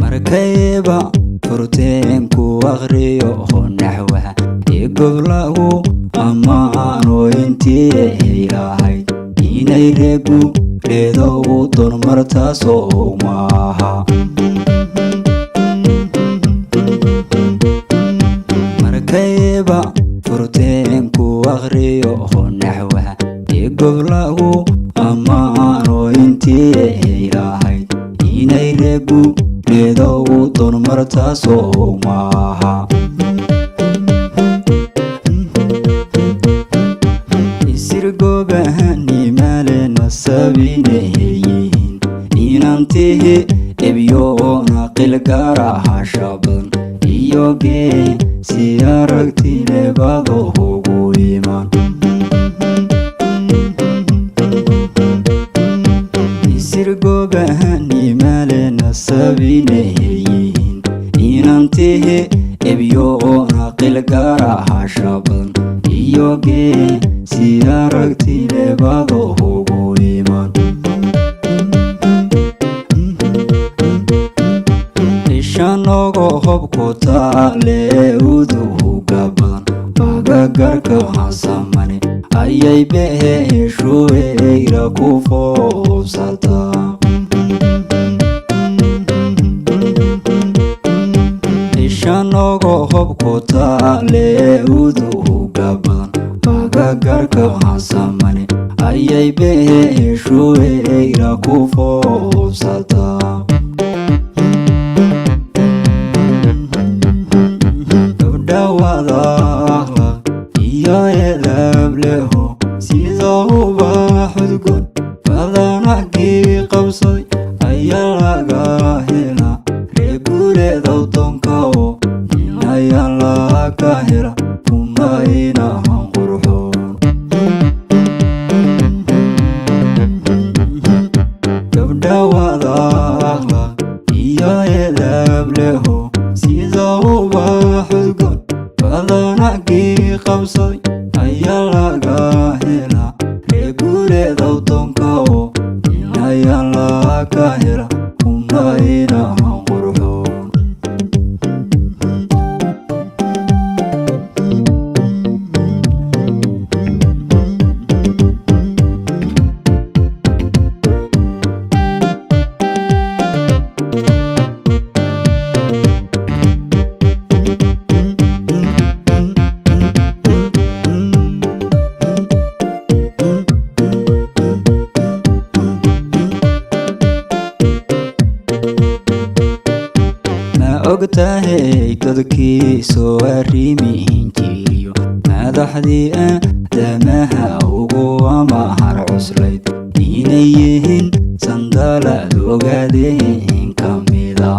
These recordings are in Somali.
markayba furteenku akhriyo naxwaha igoblagu amaano intii ilaahay inay reegu leedo u martaasoo maaha markayba furteenku akhriyo naxwaha igoblagu amaano intii ilaahay inay reegu leedo u martaasoo maaha isirgobahani maalena sabineeyin inantihi ebyoona qilgaraha shaban iyogee si aragti lebado ugu iman isirgobahani maalena sabineeyin inantihi ebyoona qilgaraha shaban iyogee si aragti lebado ugu iman ishanogo hobku taale uduga badan agagarka hasamane ayay beheshueira ku foobsata ishanogo hobku taale uduga badan agagarka hasamane ayay beheshueira ku foobsata ogtahay dadkii soo arrimin jiriyo madaxdii aadamaha ugu amahar cuslayd inay yihiin sandalad ogaadeen ka mida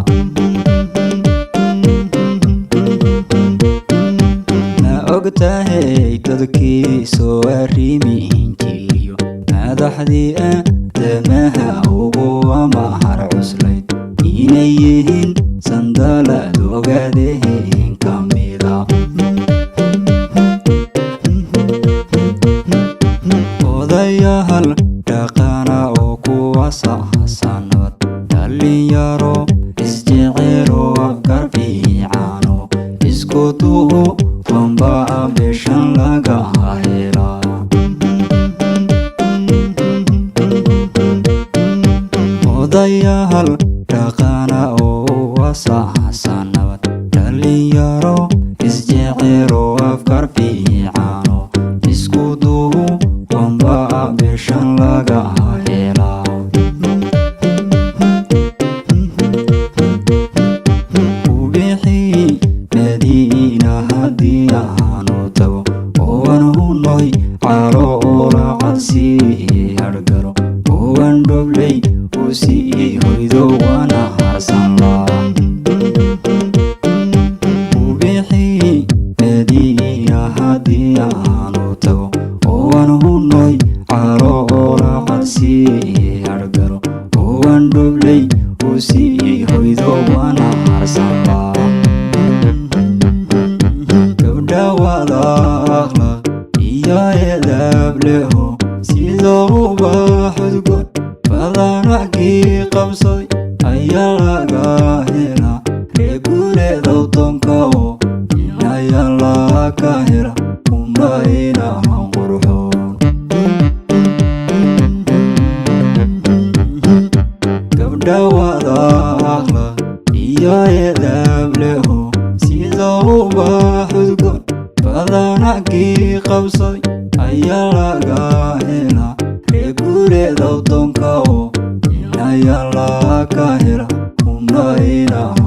ma ogtahay dadkii soo arrimin jiriyo madaxdii aadamaha ugu amahar cuslayd inay yihiin sandalad ogaadeen ka mida odayaal dhaqana oo kuwaasa sanad dhalinyaro isjecelo afkar fiicano isku duhu wamba beshan laga hela odayaal dhaqana oo sanad dhalinyaro isjecelo afkar fiicano isku duhu wamba beshan laga hela ubixi madiina haddii aanu tago owan hunoy caloola cadsi hargalo owan dhobley usii hoydo wana harsan laa ubixi madiina haddii aanu tago owan hunoy caloola cadsi hargalo owan dhobley usii hoydo wana harsan laa gabdha wadaaqla iyo edableho sidoo ubaxudgo badanagii qabsaday ayaa laga hela reegureeda waddankawo ayaa laga hela unaynahan qurxoon gabdha wada akhlaaq iyo edeb leho sida ubax udgoon badanankii qabsaday ayaa laga hela reegureeda waddankawo ayaa laga hela unaynahan